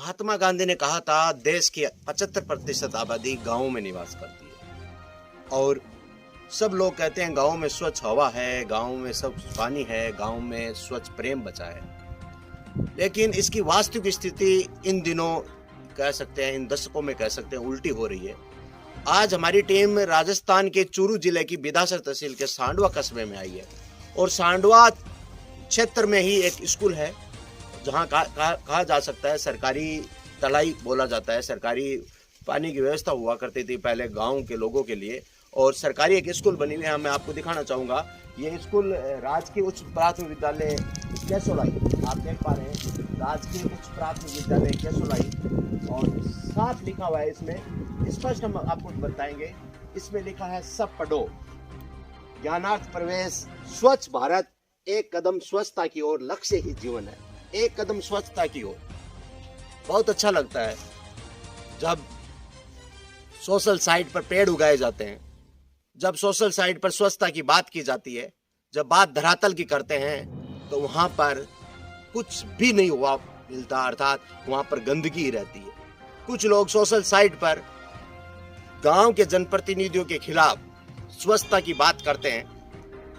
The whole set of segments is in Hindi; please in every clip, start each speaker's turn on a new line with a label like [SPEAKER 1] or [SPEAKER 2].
[SPEAKER 1] महात्मा गांधी ने कहा था देश की 75% आबादी गाँव में निवास करती है और सब लोग कहते हैं गाँव में स्वच्छ हवा है, गाँव में सब पानी है, गाँव में स्वच्छ प्रेम बचा है। लेकिन इसकी वास्तविक स्थिति इन दिनों कह सकते हैं, इन दशकों में कह सकते हैं उल्टी हो रही है। आज हमारी टीम राजस्थान के चूरू जिले की बिदासर तहसील के सांडवा कस्बे में आई है और सांडवा क्षेत्र में ही एक स्कूल है जहां कहा जा सकता है सरकारी तलाई बोला जाता है। सरकारी पानी की व्यवस्था हुआ करती थी पहले गांव के लोगों के लिए और सरकारी एक स्कूल बनी हुई है। मैं आपको दिखाना चाहूँगा, ये स्कूल राजकीय उच्च प्राथमिक विद्यालय केसोलाई, आप देख पा रहे हैं राजकीय उच्च प्राथमिक विद्यालय केसोलाई और साफ लिखा हुआ है। इसमें स्पष्ट हम आपको बताएंगे, इसमें लिखा है सब पढ़ो, ज्ञानार्थ प्रवेश, स्वच्छ भारत, एक कदम स्वच्छता की ओर, लक्ष्य ही जीवन है। एक कदम स्वच्छता की ओर। बहुत अच्छा लगता है जब सोशल साइट पर पेड़ उगाए जाते हैं, जब सोशल साइट पर स्वच्छता की बात की जाती है, जब बात धरातल की करते हैं तो वहां पर कुछ भी नहीं हुआ मिलता, अर्थात वहां पर गंदगी ही रहती है। कुछ लोग सोशल साइट पर गांव के जनप्रतिनिधियों के खिलाफ स्वच्छता की बात करते हैं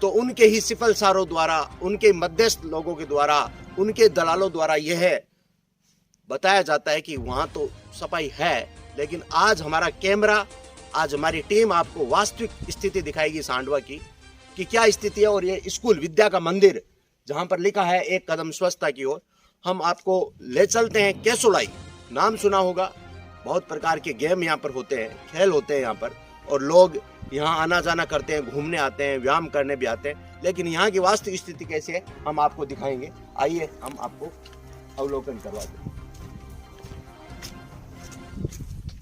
[SPEAKER 1] तो उनके ही सिफलसारों द्वारा, उनके मध्यस्थ लोगों के द्वारा, उनके दलालों द्वारा यह बताया जाता है कि वहां तो सफाई है। लेकिन आज हमारा कैमरा, आज हमारी टीम आपको वास्तविक स्थिति दिखाएगी सांडवा की कि क्या स्थिति है। और ये स्कूल विद्या का मंदिर जहां पर लिखा है एक कदम स्वच्छता की ओर, हम आपको ले चलते हैं। केसोलाई नाम सुना होगा, बहुत प्रकार के गेम यहाँ पर होते हैं, खेल होते हैं यहाँ पर और लोग यहाँ आना जाना करते हैं, घूमने आते हैं, व्यायाम करने भी आते हैं। लेकिन यहाँ की वास्तविक स्थिति कैसी है हम आपको दिखाएंगे। आइए हम आपको अवलोकन करवा दें।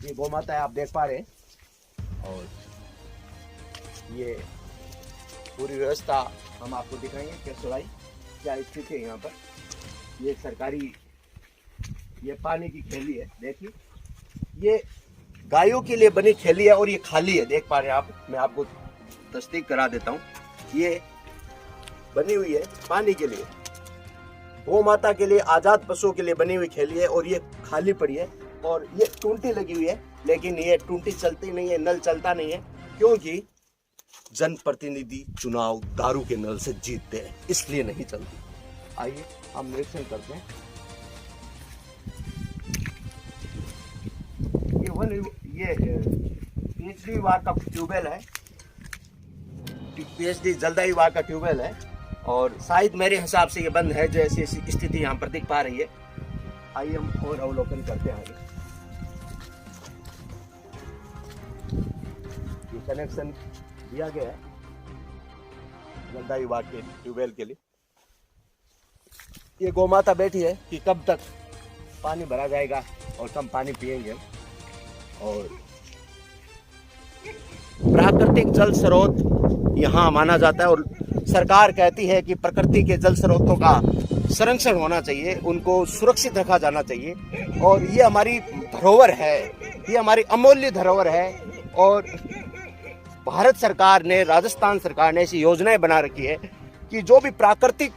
[SPEAKER 1] ये गौ माता है, आप देख पा रहे हैं और ये पूरी व्यवस्था हम आपको दिखाएंगे। केसोलाई क्या स्थिति है यहाँ पर। ये सरकारी, ये पानी की थैली है, देखिए ये गायों के लिए बनी थैली है और ये खाली है, देख पा रहे हैं आप। मैं आपको तस्दीक करा देता हूँ, ये बनी हुई है पानी के लिए, गौ माता के लिए, आजाद पशुओं के लिए बनी हुई थैली है और ये खाली पड़ी है। और ये टूंटी लगी हुई है, लेकिन ये टूंटी चलती नहीं है, नल चलता नहीं है, क्योंकि जनप्रतिनिधि चुनाव दारू के नल से जीतते हैं, इसलिए नहीं चलती। आइए हम निरीक्षण करते हैं। ये पीएचडी विभाग का ट्यूबवेल है, पीएचडी जलदायु विभाग का ट्यूबवेल है और शायद मेरे हिसाब से ये बंद है, जैसी स्थिति यहाँ पर दिख पा रही है। आइए हम और अवलोकन करते हैं आगे। ये कनेक्शन दिया गया है जलदायु विभाग के ट्यूबवेल के लिए। ये गौ माता बैठी है कि कब तक पानी भरा जाएगा और कम पानी पिएंगे। और प्राकृतिक जल स्रोत यहाँ माना जाता है और सरकार कहती है कि प्रकृति के जल स्रोतों का संरक्षण होना चाहिए, उनको सुरक्षित रखा जाना चाहिए। और ये हमारी धरोहर है, ये हमारी अमूल्य धरोहर है। और भारत सरकार ने, राजस्थान सरकार ने ऐसी योजनाएं बना रखी है कि जो भी प्राकृतिक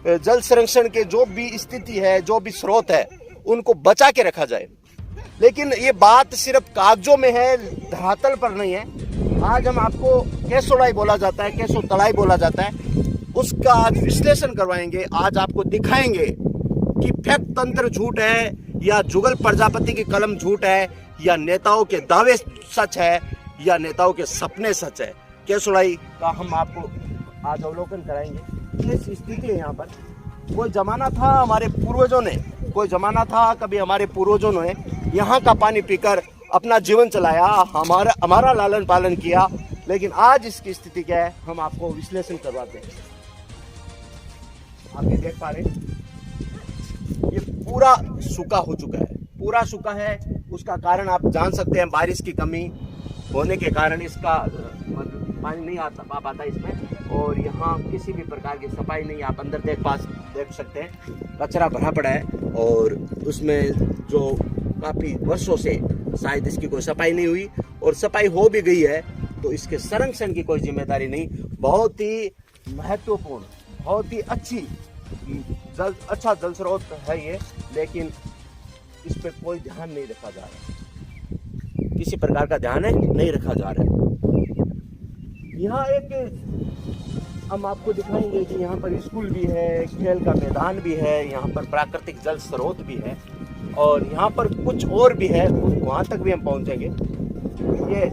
[SPEAKER 1] जल संरक्षण के जो भी स्थिति है, जो भी स्रोत है, उनको बचा के रखा जाए। लेकिन ये बात सिर्फ कागजों में है, धरातल पर नहीं है। आज हम आपको केसोलाई बोला जाता है, केसो तलाई बोला जाता है, उसका आज विश्लेषण करवाएंगे। आज आपको दिखाएंगे कि फैक्ट तंत्र झूठ है या जुगल प्रजापति की कलम झूठ है या नेताओं के दावे सच है या नेताओं के सपने सच है। केसोलाई का हम आपको आज अवलोकन कराएंगे। ये स्थिति है यहाँ पर। कोई जमाना था हमारे पूर्वजों ने, कोई जमाना था कभी हमारे पूर्वजों ने यहाँ का पानी पीकर अपना जीवन चलाया, हमारा लालन पालन किया। लेकिन आज इसकी स्थिति क्या है हम आपको विश्लेषण करवाते हैं। आप ये देख पा रहे हैं ये पूरा सूखा हो चुका है, पूरा सूखा है। उसका कारण आप जान सकते हैं, बारिश की कमी होने के कारण इसका पानी नहीं आ पाता इसमें। और यहाँ किसी भी प्रकार की सफाई नहीं, आप अंदर देख सकते हैं कचरा भरा पड़ा है और उसमें जो काफ़ी वर्षों से शायद इसकी कोई सफाई नहीं हुई, और सफाई हो भी गई है तो इसके संरक्षण की कोई जिम्मेदारी नहीं। बहुत ही महत्वपूर्ण, बहुत ही अच्छा जल स्रोत है ये, लेकिन इस पे कोई ध्यान नहीं रखा जा रहा, किसी प्रकार का ध्यान नहीं रखा जा रहा है। यहाँ एक हम आपको दिखाएंगे कि यहाँ पर स्कूल भी है, खेल का मैदान भी है, यहाँ पर प्राकृतिक जल स्रोत भी है और यहाँ पर कुछ और भी है, वहाँ तक भी हम पहुँचेंगे। ये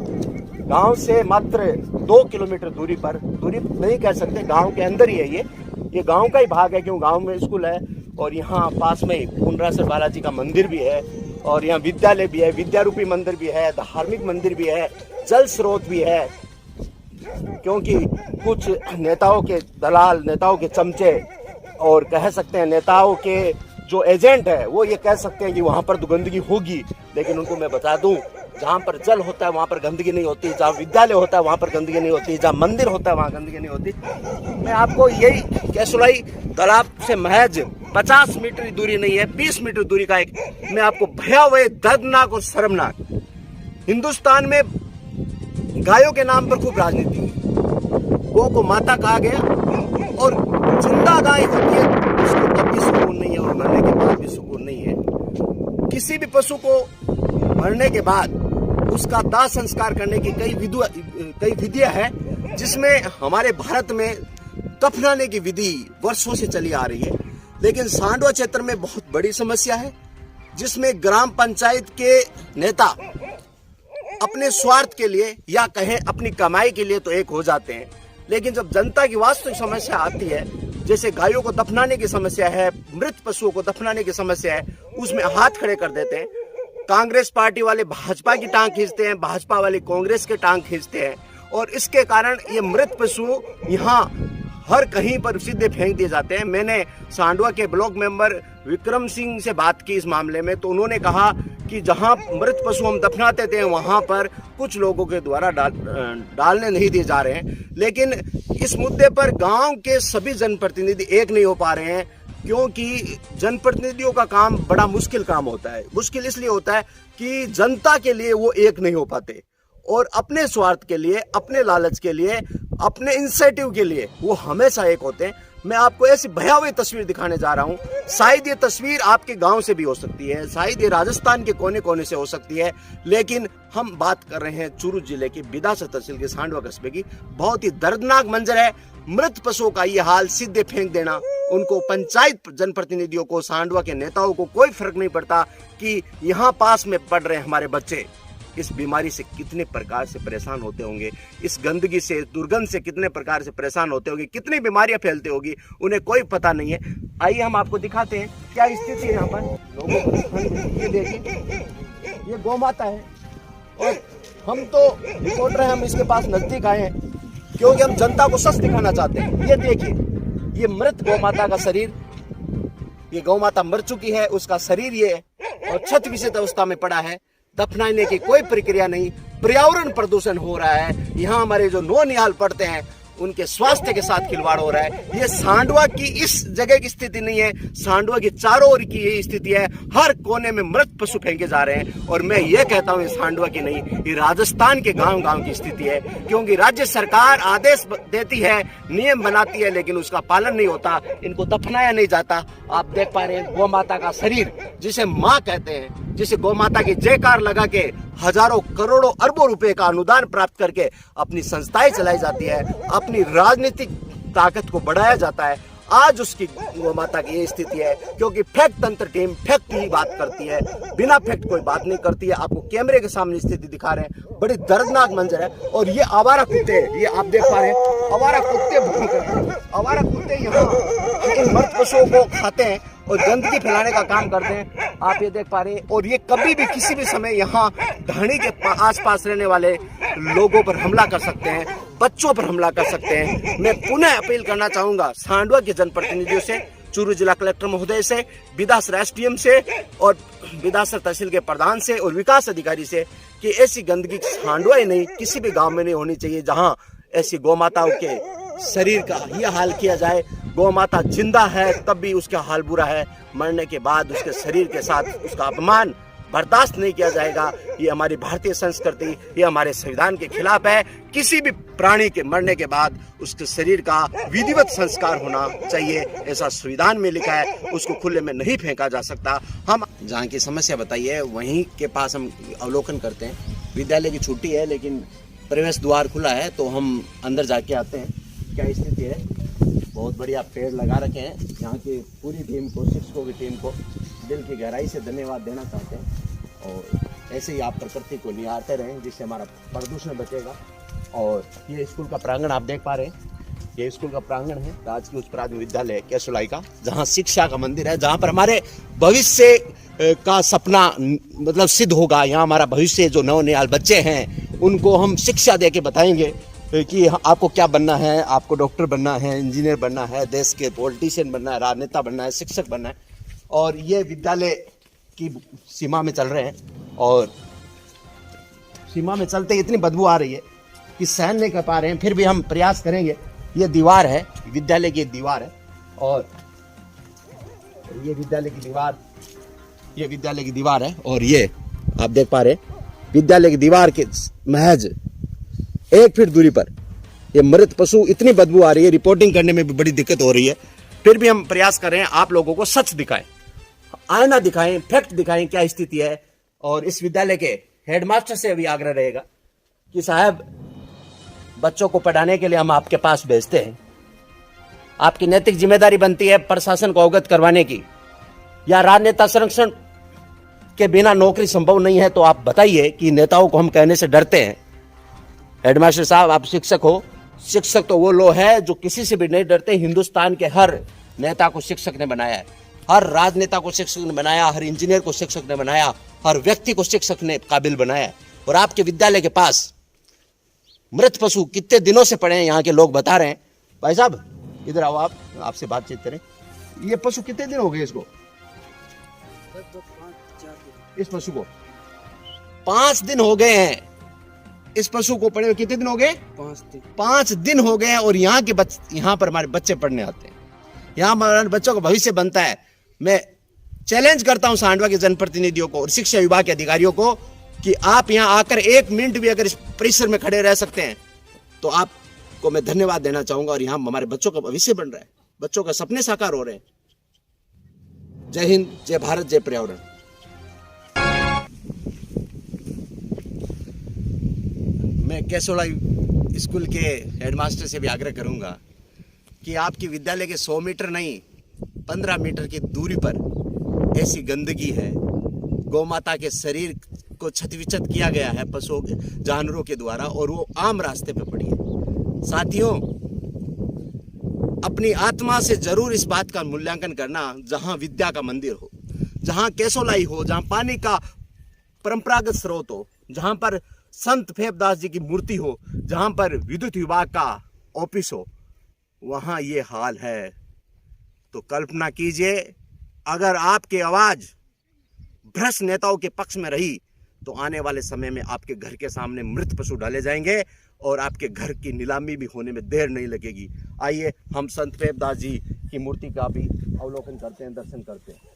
[SPEAKER 1] गांव से मात्र 2 किलोमीटर दूरी पर, दूरी नहीं कह सकते, गांव के अंदर ही है ये गांव का ही भाग है, क्यों गांव में स्कूल है और यहाँ पास में ही पुंडरासर बालाजी का मंदिर भी है और यहाँ विद्यालय भी है, विद्यारूपी मंदिर भी है, धार्मिक मंदिर भी है, जल स्रोत भी है। क्योंकि कुछ नेताओं के दलाल, नेताओं के चमचे और कह सकते हैं नेताओं के जो एजेंट है वो ये कह सकते हैं कि वहाँ पर तो गंदगी होगी, लेकिन उनको मैं बता दूं जहाँ पर जल होता है वहाँ पर गंदगी नहीं होती, जहाँ विद्यालय होता है वहाँ पर गंदगी नहीं होती, जहाँ मंदिर होता है वहाँ गंदगी नहीं होती। मैं आपको यही केसुलाई तालाब से महज 50 मीटर दूरी नहीं है, 20 मीटर दूरी का एक मैं आपको भयावह, दर्दनाक और शर्मनाक, हिंदुस्तान में गायों के नाम पर खूब राजनीति हुई, गौ को माता कहा गया और जिंदा गाय होती है उसको तब भी सुकून नहीं है और मरने के बाद भी सुकून नहीं है। किसी भी पशु को मरने के बाद उसका दाह संस्कार करने की कई विधियां हैं, जिसमें हमारे भारत में दफनाने की विधि वर्षों से चली आ रही है। लेकिन सांडवा क्षेत्र में बहुत बड़ी समस्या है, जिसमें ग्राम पंचायत के नेता अपने स्वार्थ के लिए या कहें अपनी कमाई के लिए तो एक हो जाते हैं, लेकिन जब जनता की वास्तविक समस्या आती है, जैसे गायों को दफनाने की समस्या है, मृत पशुओं को दफनाने की समस्या है, उसमें हाथ खड़े कर देते हैं। कांग्रेस पार्टी वाले भाजपा की टांग खींचते हैं, भाजपा वाले कांग्रेस के टांग खींचते हैं और इसके कारण ये मृत पशु यहाँ हर कहीं पर सीधे फेंक दिए जाते हैं। मैंने सांडवा के ब्लॉक मेंबर विक्रम सिंह से बात की इस मामले में, तो उन्होंने कहा कि जहां मृत पशु हम दफनाते थे वहां पर कुछ लोगों के द्वारा डालने नहीं दिए जा रहे हैं। लेकिन इस मुद्दे पर गांव के सभी जनप्रतिनिधि एक नहीं हो पा रहे हैं, क्योंकि जनप्रतिनिधियों का काम बड़ा मुश्किल काम होता है। मुश्किल इसलिए होता है कि जनता के लिए वो एक नहीं हो पाते और अपने स्वार्थ के लिए, अपने लालच के लिए, अपने इंसेंटिव के लिए वो हमेशा एक होते हैं। मैं आपको ऐसी भयावह तस्वीर दिखाने जा रहा हूं। शायद ये तस्वीर आपके गांव से भी हो सकती है, शायद ये राजस्थान के कोने कोने से हो सकती है, लेकिन हम बात कर रहे हैं चूरू जिले के बिदासर तहसील के सांडवा कस्बे की। बहुत ही दर्दनाक मंजर है, मृत पशुओं का ये हाल, सीधे फेंक देना। उनको पंचायत जनप्रतिनिधियों को, सांडवा के नेताओं को कोई फर्क नहीं पड़ता कि यहाँ पास में पढ़ रहे हमारे बच्चे इस बीमारी से कितने प्रकार से परेशान होते होंगे, इस गंदगी से, दुर्गंध से कितने प्रकार से परेशान होते होंगे, कितनी बीमारियां फैलती होगी, उन्हें कोई पता नहीं है। आइए हम आपको दिखाते हैं क्या स्थिति है यहाँ पर लोगों को। ये देखिए, ये गौ माता है और हम तो रिपोर्टर हैं, हम इसके पास नजदीक आए हैं क्योंकि हम जनता को सच दिखाना चाहते हैं। ये देखिए, ये मृत गौ माता का शरीर, ये गौ माता मर चुकी है, उसका शरीर ये और क्षत विक्षत अवस्था में पड़ा है। दफनाने की कोई प्रक्रिया नहीं, पर्यावरण प्रदूषण हो रहा है। यहाँ हमारे जो नौनिहाल पढ़ते हैं उनके स्वास्थ्य के साथ खिलवाड़ हो रहा है। ये सांडवा की इस जगह की स्थिति नहीं है, सांडवा की चारों ओर की यही स्थिति है। हर कोने में मृत पशु फेंके जा रहे हैं और मैं ये कहता हूँ ये सांडवा की नहीं, ये राजस्थान के गांव गांव की स्थिति है। क्योंकि राज्य सरकार आदेश देती है, नियम बनाती है, लेकिन उसका पालन नहीं होता, इनको दफनाया नहीं जाता। आप देख पा रहे हैं गौ माता का शरीर, जिसे माँ कहते हैं, जिसे गौ माता की जयकार लगा के हजारों करोड़ों अरबों रुपए का अनुदान प्राप्त करके अपनी संस्थाएं चलाई जाती है, अपनी राजनीतिक ताकत को बढ़ाया जाता है। आज उसकी गौ माता की ये स्थिति है क्योंकि फैक्ट तंत्र टीम फैक्ट ही बात करती है, बिना फैक्ट कोई बात नहीं करती है। आपको कैमरे के सामने स्थिति दिखा रहे हैं, बड़ी दर्दनाक मंजर है। और ये आवारा कुत्ते, ये आप देख पा रहे हैं, आवारा कुत्ते यहाँ इन मृत पशुओं को खाते हैं और गंदगी फैलाने का काम करते हैं। आप ये देख पा रहे हैं। और ये कभी भी किसी भी समय यहाँ ढाणी के आसपास रहने वाले लोगों पर हमला कर सकते हैं, बच्चों पर हमला कर सकते हैं। मैं पुनः अपील करना चाहूंगा सांडवा के जनप्रतिनिधियों से, चूरू जिला कलेक्टर महोदय से, बिदासर एसडीएम से और बिदासर तहसील के प्रधान से और विकास अधिकारी से कि ऐसी गंदगी सांडवा ही नहीं, किसी भी गाँव में नहीं होनी चाहिए जहाँ ऐसी गौ माताओं के शरीर का यह हाल किया जाए। गौ माता जिंदा है तब भी उसका हाल बुरा है, मरने के बाद उसके शरीर के साथ उसका अपमान बर्दाश्त नहीं किया जाएगा। ये हमारी भारतीय संस्कृति, ये हमारे संविधान के खिलाफ है। किसी भी प्राणी के मरने के बाद उसके शरीर का विधिवत संस्कार होना चाहिए, ऐसा संविधान में लिखा है। उसको खुले में नहीं फेंका जा सकता। हम जहाँ की समस्या बताई है वहीं के पास हम अवलोकन करते हैं। विद्यालय की छुट्टी है लेकिन प्रवेश द्वार खुला है, तो हम अंदर जाके आते हैं क्या स्थिति है। बहुत बढ़िया पेड़ लगा रखे हैं। यहाँ की पूरी टीम को, शिक्षकों की टीम को दिल की गहराई से धन्यवाद देना चाहते हैं। और ऐसे ही आप प्रकृति को निहारते रहें जिससे हमारा प्रदूषण बचेगा। और ये स्कूल का प्रांगण आप देख पा रहे हैं, ये स्कूल का प्रांगण है राजकीय उच्च प्राथमिक विद्यालय केसोलाई का, जहाँ शिक्षा का मंदिर है, जहाँ पर हमारे भविष्य का सपना मतलब सिद्ध होगा। यहाँ हमारा भविष्य जो नवनिहाल बच्चे हैं उनको हम शिक्षा दे के बताएंगे कि आपको क्या बनना है, आपको डॉक्टर बनना है, इंजीनियर बनना है, देश के पॉलिटिशियन बनना है, राजनेता बनना है, शिक्षक बनना है। और ये विद्यालय की सीमा में चल रहे हैं और सीमा में चलते इतनी बदबू आ रही है कि सहन नहीं कर पा रहे हैं, फिर भी हम प्रयास करेंगे। ये दीवार है, विद्यालय की एक दीवार है और ये विद्यालय की दीवार, ये विद्यालय की दीवार है और ये आप देख पा रहे हैं विद्यालय की दीवार के महज 1 फीट दूरी पर ये मृत पशु, इतनी बदबू आ रही है, रिपोर्टिंग करने में भी बड़ी दिक्कत हो रही है। फिर भी हम प्रयास कर रहे हैं आप लोगों को सच दिखाएं, आईना दिखाएं, फैक्ट दिखाएं क्या स्थिति है। और इस विद्यालय के हेडमास्टर से भी आग्रह रहेगा कि साहब बच्चों को पढ़ाने के लिए हम आपके पास भेजते हैं, आपकी नैतिक जिम्मेदारी बनती है प्रशासन को अवगत करवाने की। या राजनेता संरक्षण के बिना नौकरी संभव नहीं है, तो आप बताइए कि नेताओं को हम कहने से डरते हैं। हेडमास्टर साहब आप शिक्षक हो, शिक्षक तो वो लोग हैं जो किसी से भी नहीं डरते। हिंदुस्तान के हर नेता को शिक्षक ने बनाया है, हर राजनेता को शिक्षक ने बनाया, हर इंजीनियर को शिक्षक ने बनाया, हर व्यक्ति को शिक्षक ने काबिल बनाया है। और आपके विद्यालय के पास मृत पशु कितने दिनों से पड़े हैं, यहाँ के लोग बता रहे हैं। भाई साहब इधर आओ, आप आपसे बातचीत करें। ये पशु कितने दिन हो गए इसको? इस पशु को 5 दिन हो गए हैं। इस पशु को पड़े हुए कितने दिन हो गए? 5 दिन हो गए हैं। और यहाँ के यहाँ पर हमारे बच्चे पढ़ने आते हैं, यहाँ हमारे बच्चों का भविष्य बनता है। मैं चैलेंज करता हूँ सांडवा के जनप्रतिनिधियों को और शिक्षा विभाग के अधिकारियों को कि आप यहाँ आकर 1 मिनट भी अगर इस परिसर में खड़े रह सकते हैं तो आपको मैं धन्यवाद देना चाहूंगा। और यहाँ हमारे बच्चों का भविष्य बन रहा है, बच्चों का सपने साकार हो रहे हैं। जय हिंद, जय भारत, जय पर्यावरण। मैं केसोलाई स्कूल के हेडमास्टर से भी आग्रह करूंगा कि आपकी विद्यालय के 100 मीटर नहीं 15 मीटर की दूरी पर ऐसी गंदगी है, गौ माता के शरीर को क्षतिविक्षत किया गया है पशुओं जानवरों के द्वारा, और वो आम रास्ते पे पड़ी है। साथियों अपनी आत्मा से जरूर इस बात का मूल्यांकन करना, जहां विद्या का मंदिर हो, जहां केसोलाई हो, जहां पानी का परंपरागत स्रोत हो, जहां पर संत फेबदास जी की मूर्ति हो, जहां पर विद्युत विभाग का ऑफिस हो, वहां ये हाल है। तो कल्पना कीजिए अगर आपकी आवाज भ्रष्ट नेताओं के पक्ष में रही तो आने वाले समय में आपके घर के सामने मृत पशु डाले जाएंगे और आपके घर की नीलामी भी होने में देर नहीं लगेगी। आइए हम संत फेबदास जी की मूर्ति का भी अवलोकन करते हैं, दर्शन करते हैं।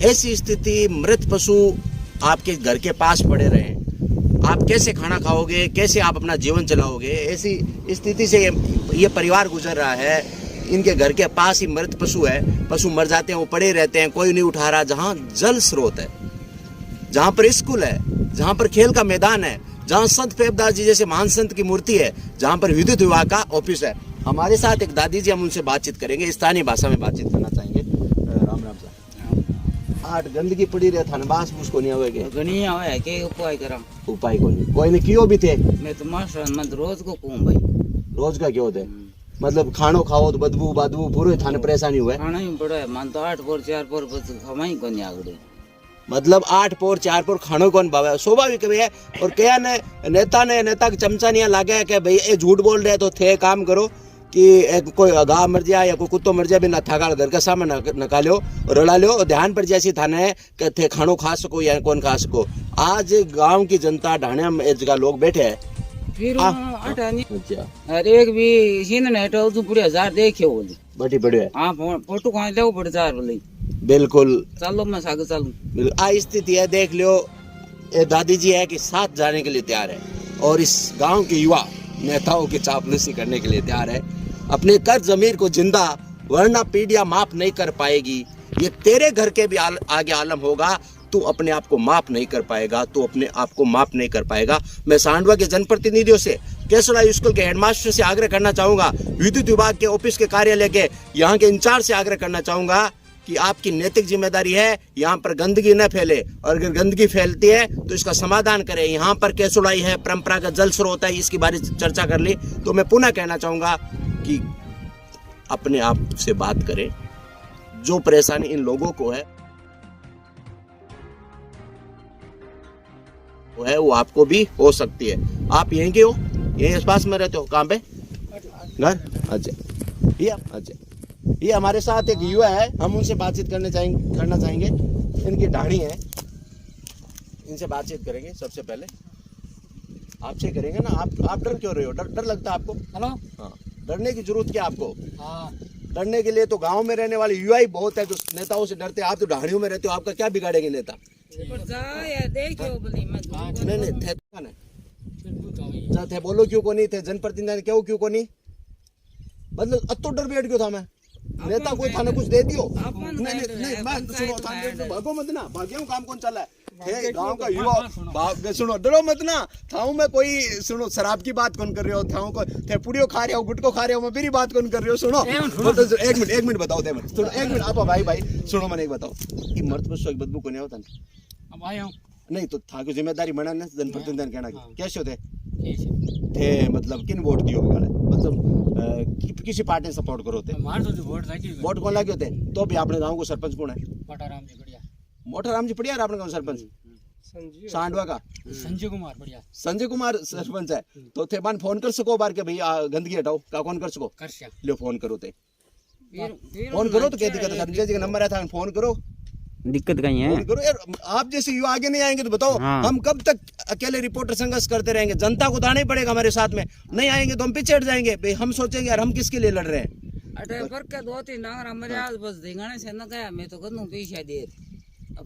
[SPEAKER 1] ऐसी स्थिति, मृत पशु आपके घर के पास पड़े रहे, आप कैसे खाना खाओगे, कैसे आप अपना जीवन चलाओगे? ऐसी स्थिति से ये परिवार गुजर रहा है। इनके घर के पास ही मृत पशु है, पशु मर जाते हैं, वो पड़े रहते हैं, कोई नहीं उठा रहा। जहाँ जल स्रोत है, जहाँ पर स्कूल है, जहाँ पर खेल का मैदान है, जहाँ संत फेबदास जी जैसे महान संत की मूर्ति है, जहाँ पर विद्युत विभाग का ऑफिस है। हमारे साथ एक दादी जी, हम उनसे बातचीत करेंगे, स्थानीय भाषा में बातचीत करना चाहेंगे। राम राम साहब। आठ गंदगी पड़ी रहे थाने बास उसको नहीं आवे के
[SPEAKER 2] गनी आवे के उपाय करा
[SPEAKER 1] उपाय कोई नहीं कियो भी थे।
[SPEAKER 2] मैं तो मास्टर मत रोज को कहूं भाई,
[SPEAKER 1] रोज का क्यों होते? मतलब खानो खाओ तो बदबू बदबू पूरे थाने परेशानी हुए।
[SPEAKER 2] खाना ही बड़ा है, मान तो 8 पोर 4 पोर बस खवाई को नहीं आगड़े।
[SPEAKER 1] मतलब 8 पोर 4 पोर खानो कौन भावे? स्वाभाविक है। और क्या ने नेता के चमचा नहीं लागे कि भाई ये झूठ बोल रहे तो थे काम करो। कि एक कोई गाय मर जाए या कोई कुत्तो मर जाए भी ना थाका घर का सामान नका लो रला लो और ध्यान पर जैसी थाने कि थे खानो खा सको या कौन खा सको। आज गांव की जनता ढाणिया में जगह लोग बैठे हैं
[SPEAKER 2] फिर अटानी
[SPEAKER 1] अच्छा
[SPEAKER 2] हर एक भी हिंद ने हटाओ तो पूरे 1000 देखियो बोली
[SPEAKER 1] बड़ी बड़ी है
[SPEAKER 2] हां फोटो कहां ले पड़ 4 बोली
[SPEAKER 1] बिल्कुल
[SPEAKER 2] चलो मैं साग चलूं।
[SPEAKER 1] आ स्थिति है देख लो। ये दादी जी है कि साथ जाने के लिए तैयार है और इस गांव के युवा नेताओं की चापलूसी करने के लिए तैयार है। अपने कर जमीर को जिंदा वरना पीढ़ियां माफ नहीं कर पाएगी। ये तेरे घर के भी आगे आलम होगा। तू अपने आप को माफ नहीं कर पाएगा, तू अपने आप को माफ नहीं कर पाएगा। मैं सांडवा के जनप्रतिनिधियों से केसोला स्कूल के हेडमास्टर से आग्रह करना चाहूंगा, विद्युत विभाग के ऑफिस के कार्यालय के यहाँ के इंचार्ज से आग्रह करना चाहूंगा कि आपकी नैतिक जिम्मेदारी है यहाँ पर गंदगी न फैले और अगर गंदगी फैलती है तो इसका समाधान करें। यहाँ पर केसुलाई है, परंपरागत जल स्रोत है, इसकी बारे चर्चा कर ली। तो मैं पुनः कहना चाहूंगा कि अपने आप से बात करें। जो परेशानी इन लोगों को है वो आपको भी हो सकती है। आप यहीं के हो, यहीं आसपास में रहते हो? कहाँ पे घर? अच्छा ये हमारे साथ एक युवा है, हम उनसे बातचीत करना चाहेंगे। इनकी ढाणी है, इनसे बातचीत करेंगे। सबसे पहले आपसे करेंगे ना। आप डर क्यों रहे हो? डर लगता है आपको?
[SPEAKER 2] हेलो
[SPEAKER 1] हाँ, डरने की जरूरत क्या आपको?
[SPEAKER 2] हां
[SPEAKER 1] डरने के लिए तो गांव में रहने वाले युवा ही बहुत है जो नेताओं से डरते हैं। आप तो ढाणियों में रहते हो, आपका क्या बिगाड़ेंगे नेता? नहीं थे बोलो क्यों को नहीं थे जनप्रतिनिधि क्यों को नहीं? मतलब अतो डर बैठ गयो था मैं नेता कोई थाने कुछ दे दियो। नहीं मैं सुनो थाने भागो मत ना, भाग्यों काम कौन चला है? थे गांव का युवा सुनो, डरो मत ना। थाऊ में कोई सुनो शराब की बात कौन कर रहे हो? थाऊ को थे पुड़ियो खा रहे हो, गुटको खा रहे हो, मैं मेरी बात कौन कर रहे हो? सुनो एक मिनट बताओ थे सुनो, एक मिनट आप भाई सुनो, मैंने एक बताओ कि मर्द पर सोई बदबू को नहीं होता
[SPEAKER 2] अब आया हूं
[SPEAKER 1] नहीं तो था को जिम्मेदारी बना ना जनप्रतिनिधि कहना कैसे होते थे? मतलब किन वोट दियो गाले? मतलब किसी पार्टी सपोर्ट करो थे? वोट कौन लागे होते? तो भी अपने गांव को सरपंच कौन है? मोटाराम जी बढ़िया अपने गांव सरपंच सांडवा का संजय कुमार सरपंच है। तो थे बान फोन कर सको बार के भैया गंदगी हटाओ का कौन कर सको? लो फोन करो थे, फोन करो तो क्या दिक्कत है? संजय जी का नंबर है था, फोन करो।
[SPEAKER 2] दिक्कत कहीं है?
[SPEAKER 1] करो यार, आप जैसे युवा आगे नहीं आएंगे तो बताओ हाँ। हम कब तक अकेले रिपोर्टर संघर्ष करते रहेंगे? जनता को तो आना ही पड़ेगा हमारे साथ में। नहीं आएंगे तो हम पीछे हट जाएंगे। भाई हम सोचेंगे यार हम किसके लिए लड़ रहे हैं?
[SPEAKER 2] अटे पर के 2-3 डांगर हमारे आज बस देंगाने से न गया। मैं तो कदू पीछे दे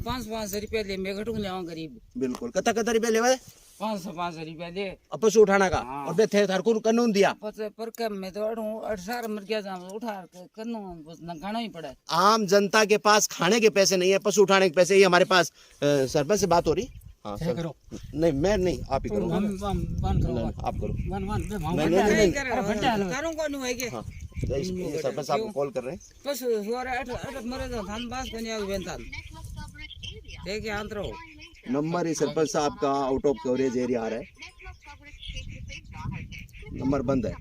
[SPEAKER 2] 500 रुपया ले मैं घटू ले गरीब।
[SPEAKER 1] बिल्कुल कता रुपया लेवा
[SPEAKER 2] 500 रुपया दे
[SPEAKER 1] पशु उठाना का
[SPEAKER 2] हाँ।
[SPEAKER 1] और बे थे थार को कानून दिया
[SPEAKER 2] पर के मैं तो 18 मर गया जा उठा कानून बस नगाना ही पड़ा।
[SPEAKER 1] आम जनता के पास खाने के पैसे नहीं है, पशु उठाने के पैसे ही हमारे पास। सरपंच से बात हो रही? हाँ करो। नहीं मैं नहीं, आप ही करो। आप करो। नहीं
[SPEAKER 2] करूं कौन है के?
[SPEAKER 1] हाँ सरपंच साहब को कॉल कर रहे हैं।
[SPEAKER 2] पशु होरे 8 मरे तो थान बास कोनी आगे बेंतान देख आंतरो
[SPEAKER 1] नंबर ही सरपंच साहब का आउट ऑफ कवरेज एरिया आ रहा है, नंबर बंद है।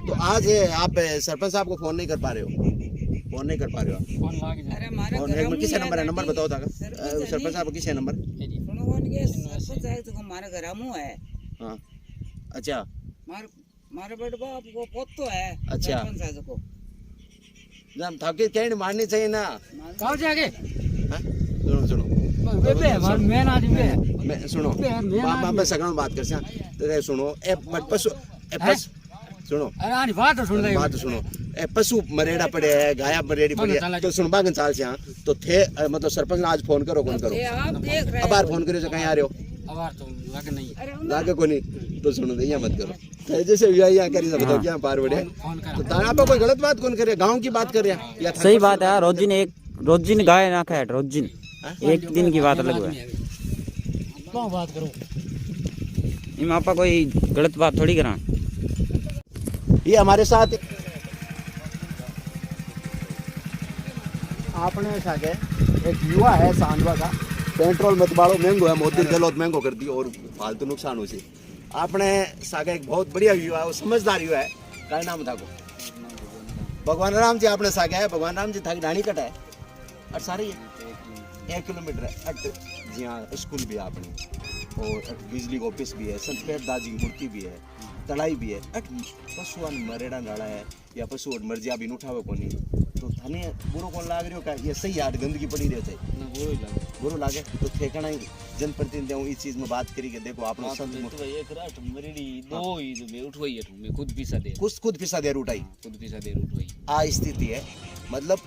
[SPEAKER 1] तो आज आप सरपंच साहब को फोन नहीं कर पा रहे हो? फोन नहीं कर पा रहे हो?
[SPEAKER 2] अरे हमारे
[SPEAKER 1] किस नंबर है? नंबर बताओ था सरपंच साहब किस नंबर?
[SPEAKER 2] सुनो कौन के सरपंच है तो हमारे घर हमू है।
[SPEAKER 1] हाँ अच्छा
[SPEAKER 2] मारे बड़ बाप को पोतो है।
[SPEAKER 1] अच्छा
[SPEAKER 2] सरपंच है को
[SPEAKER 1] जब थके कहने मारनी चाहिए ना।
[SPEAKER 2] कहां जाके?
[SPEAKER 1] हां सुनो मैं सुनो मैं सगण बात कर तो सुनो ए पशु सुनो बात सुनो ए पशु मरेड़ा पड़े है, गाया मरेड़ी पड़ी है तो सुन बागन चाल से तो थे मतलब सरपंच ने आज फोन करो कौन करो? अब बार फोन करे कहीं आ रहे हो?
[SPEAKER 2] तो
[SPEAKER 1] लागे को नहीं तो सुनो ये मत करो जैसे यहाँ करी बताओ क्या पार बढ़े तो ताना पे कोई गलत बात कौन करे? गाँव की बात कर रहे हैं।
[SPEAKER 3] सही बात है। रोजिन गाय ना खाए रोजिन एक दिन की बात अलग है।
[SPEAKER 2] बात करो
[SPEAKER 3] इम आपा कोई गलत बात थोड़ी करा।
[SPEAKER 1] ये हमारे साथ आपने सागे एक युवा है सांडवा का, पेट्रोल मत बाड़ो महंगो है, मोदी गलत महंगो कर दी और फालतू नुकसान हो सी। आपने सागे एक बहुत बढ़िया युवा है, वो समझदार युवा है, क्या नाम था को? भगवान राम जी आपने सागे है। भगवान राम जी था ढाणी कटा है और सारी है 1 किलोमीटर है। जी हाँ स्कूल भी है आपने और बिजली का ऑफिस भी है, संत पेट दादी की मूर्ति भी है तड़ाई भी है अट पशु मरेड़ा नाड़ा है या पशु मर्जी अभी उठावे कोनी तो थाने बुरो कौन लाग रही हो का ये सही यार गंदगी पड़ी रहते बुरो लागे तो ठेकाना ही जनप्रतिनिधि इस चीज में बात करी के देखो आप लोग संत
[SPEAKER 4] तो एक रात मरेड़ी दो ही जो मैं उठवाई है मैं खुद पिसा दे
[SPEAKER 1] खुद पिसा देर उठाई
[SPEAKER 4] खुद पिसा दे उठवाई
[SPEAKER 1] आ स्थिति है मतलब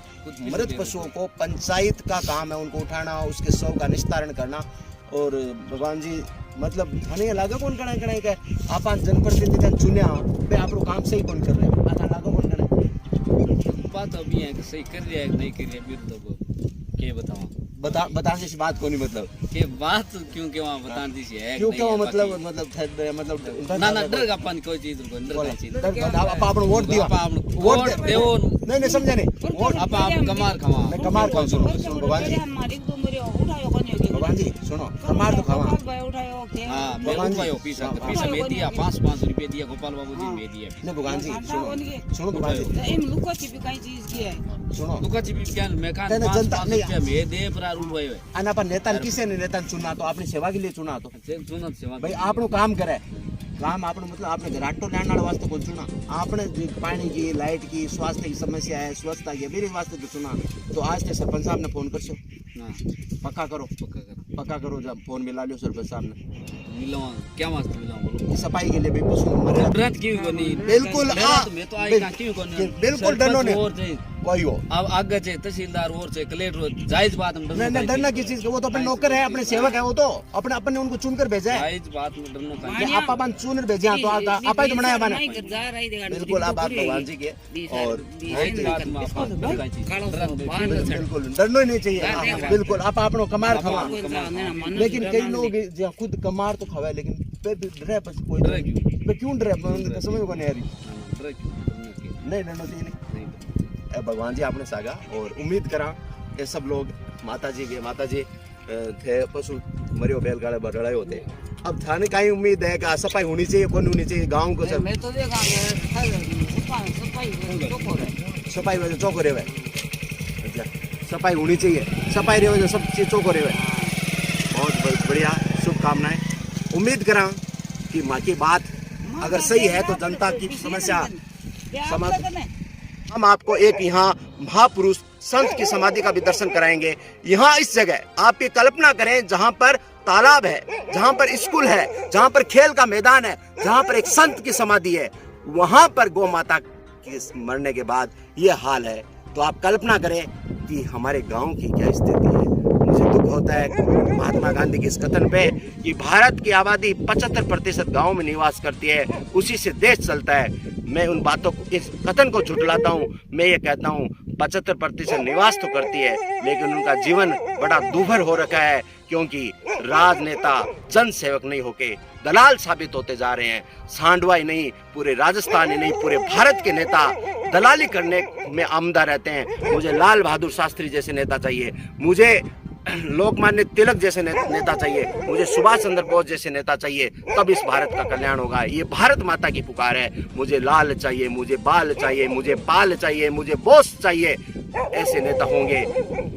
[SPEAKER 1] मृत पशुओं को पंचायत का काम है उनको उठाना उसके शव का निस्तारण करना और भगवान जी मतलब थाने लागा कौन कणाय कणाय का आप जनप्रतिनिधि चुनिया बे आप लोग काम सही कौन कर रहे हैं आता लागा कौन कणाय
[SPEAKER 4] बात अभी है कि सही कर रहा है कि नहीं कर रहा है तो क्या बताऊं
[SPEAKER 1] बता जैसी बात को नहीं मतलब
[SPEAKER 4] के बात क्यों के वहां बताने दी है
[SPEAKER 1] क्यों क्या मतलब
[SPEAKER 4] ना ना डर का अपन कोई चीज को डर का चीज
[SPEAKER 1] आप आपने वोट दियो
[SPEAKER 4] वोट देवो
[SPEAKER 1] नहीं समझे नहीं
[SPEAKER 4] वोट आप कमार खमा
[SPEAKER 1] मैं कमार कौन सुनो भगवान जी भगवान जी सुनो कमार तो खावा
[SPEAKER 4] हां मैं उठायो पैसा मैं दिया 5-5 रुपए दिया गोपाल बाबू जी मैं दिया
[SPEAKER 1] नहीं भगवान जी सुनो भगवान जी
[SPEAKER 2] इन लुका छिपी कई चीज की है
[SPEAKER 1] सुनो
[SPEAKER 4] लुका छिपी क्या मैं कहां 5-5 रुपए मैं दे पर उठायो है
[SPEAKER 1] आना पर नेता किसे ने नेता चुना तो आपने सेवा के लिए चुना तो
[SPEAKER 4] चुना सेवा
[SPEAKER 1] भाई आपनो काम करे काम आपने मतलब आपने घराटो लाने वाले वास्ते कौन चुना आपने पानी की लाइट की स्वास्थ्य की समस्या है स्वच्छता की मेरे वास्ते जो चुना तो आज ते सरपंच साहब ने फोन कर सो पक्का करो जब फोन मिला लियो सरपंच साहब ने
[SPEAKER 4] मिलाऊं क्या वास्ते मिलाऊं बोलो
[SPEAKER 1] सफाई के लिए भी पशु मरे
[SPEAKER 4] डरत क्यों कोनी
[SPEAKER 1] बिल्कुल
[SPEAKER 4] मैं तो आई का क्यों कोनी
[SPEAKER 1] बिल्कुल डरनो ने कोई हो
[SPEAKER 4] अब आगे से तहसीलदार और से कलेक्टर जायज बात में
[SPEAKER 1] नहीं डरना किस चीज का वो तो अपने नौकर है अपने सेवक है वो तो अपने उनको चुनकर भेजा है
[SPEAKER 4] जायज बात में डरना का
[SPEAKER 1] आप अपन चुनकर भेजे तो आप ही तो बनाया बना बिल्कुल आप बात भगवान जी के और बिल्कुल डरना ही नहीं चाहिए बिल्कुल आप अपनो कमार खवा लेकिन कई लोग खुद कमार तो खवा लेकिन डरे कोई डरे क्यों डरे समझ को नहीं आ रही नहीं डरना चाहिए नहीं भगवान जी आपने सागा और उम्मीद करा ये सब लोग माता जी थे पशु मरियो बैलगाड़े बड़े होते अब थाने का ही उम्मीद है कि सफाई होनी चाहिए कौन होनी चाहिए गांव को सब
[SPEAKER 2] मैं तो देखा
[SPEAKER 1] सफाई वजह चौको रहे सफाई होनी चाहिए सफाई रहे वजह सब चीज चौको रहे बहुत बढ़िया शुभकामनाएं उम्मीद करा कि माँ की बात अगर सही है तो जनता की समस्या समाधान हम आपको एक यहाँ महापुरुष संत की समाधि का भी दर्शन कराएंगे यहाँ इस जगह आप ये कल्पना करें जहाँ पर तालाब है जहाँ पर स्कूल है जहाँ पर खेल का मैदान है जहाँ पर एक संत की समाधि है वहां पर गौ माता के मरने के बाद ये हाल है तो आप कल्पना करें कि हमारे गांव की क्या स्थिति है मुझे दुख होता है महात्मा गांधी के इस कथन पे कि भारत की आबादी 75% गाँव में निवास करती है उसी से देश चलता है मैं उन बातों को इस कथन को झुठलाता हूँ मैं ये कहता हूँ 75% निवास तो करती है लेकिन उनका जीवन बड़ा दुभर हो रखा है क्योंकि राजनेता जन सेवक नहीं होके दलाल साबित होते जा रहे हैं सांडवा ही नहीं पूरे राजस्थान ही नहीं पूरे भारत के नेता दलाली करने में आमदा रहते हैं मुझे लाल बहादुर शास्त्री जैसे नेता चाहिए मुझे लोकमान्य तिलक जैसे नेता चाहिए मुझे सुभाष चंद्र बोस जैसे नेता चाहिए तब इस भारत का कल्याण होगा ये भारत माता की पुकार है मुझे लाल चाहिए मुझे बाल चाहिए मुझे पाल चाहिए मुझे बोस चाहिए ऐसे नेता होंगे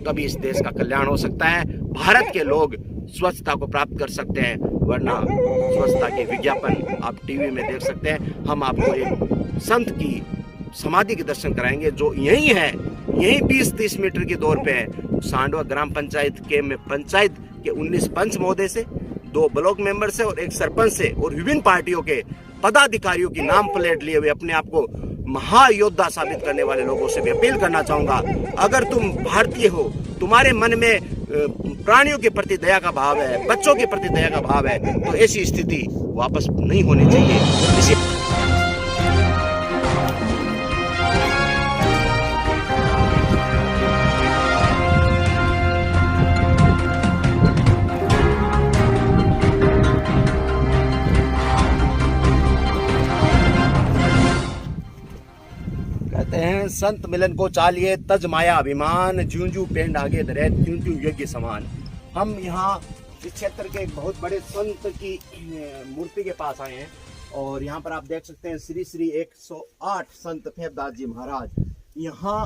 [SPEAKER 1] तभी इस देश का कल्याण हो सकता है भारत के लोग स्वच्छता को प्राप्त कर सकते हैं वरना स्वच्छता के विज्ञापन आप टीवी में देख सकते हैं हम आपको एक संत की समाधि के दर्शन कराएंगे जो यही है यही 20-30 मीटर की दूर पे है सांडवा ग्राम पंचायत के में पंचायत के 19 पंच महोदय से 2 ब्लॉक मेंबर से और एक सरपंच से और विभिन्न पार्टियों के पदाधिकारियों की नाम प्लेट लिए हुए अपने आप को महायोद्धा साबित करने वाले लोगों से भी अपील करना चाहूंगा अगर तुम भारतीय हो तुम्हारे मन में प्राणियों के प्रति दया का भाव है बच्चों के प्रति दया का भाव है तो ऐसी स्थिति वापस नहीं होनी चाहिए संत मिलन को चालिए तज माया अभिमान ज्यूं ज्यूं पेंड आगे धरे त्यों त्यों यज्ञ समान हम यहाँ इस क्षेत्र के एक बहुत बड़े संत की मूर्ति के पास आए हैं और यहाँ पर आप देख सकते हैं श्री श्री 108 संत फेबदास जी महाराज यहाँ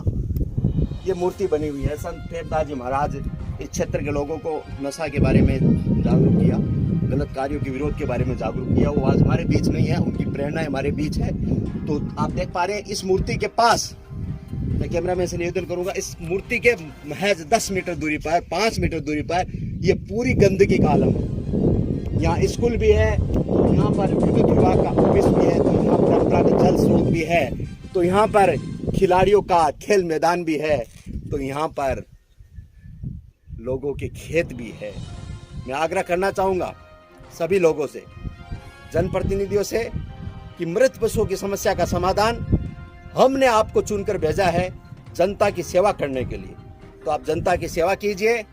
[SPEAKER 1] ये मूर्ति बनी हुई है संत फेबदास जी महाराज इस क्षेत्र के लोगों को नशा के बारे में जागरूक किया गलत कार्यों के विरोध के बारे में जागरूक किया। वो आज हमारे बीच नहीं है, उनकी प्रेरणा हमारे बीच है। तो आप देख पा रहे हैं इस मूर्ति के पास, मैं कैमरामैन से निवेदन करूंगा, इस मूर्ति के महज 10 मीटर दूरी पर, 5 मीटर दूरी पर ये पूरी गंदगी का आलम है। यहाँ स्कूल भी है, तो यहाँ पर विद्युत विभाग का ऑफिस भी है, तो यहाँ परंपरागत जल स्रोत भी है, तो यहाँ पर खिलाड़ियों का खेल मैदान भी है, तो यहाँ पर लोगों के खेत भी है। मैं आग्रह करना चाहूँगा सभी लोगों से, जनप्रतिनिधियों से, कि मृत पशुओं की समस्या का समाधान हमने आपको चुनकर भेजा है जनता की सेवा करने के लिए। तो आप जनता की सेवा कीजिए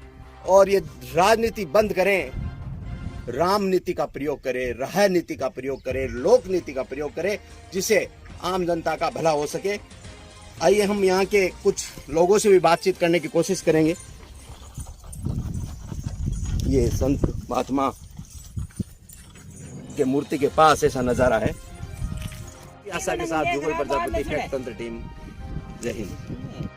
[SPEAKER 1] और ये राजनीति बंद करें, राम नीति का प्रयोग करें, राह नीति का प्रयोग करें, लोक नीति का प्रयोग करें, जिससे आम जनता का भला हो सके। आइए हम यहाँ के कुछ लोगों से भी बातचीत करने की कोशिश करेंगे। ये संत महात्मा के मूर्ति के पास ऐसा नजारा है। आशा के साथ जुगल प्रजापति फैक्ट तंत्र टीम, जय हिंद।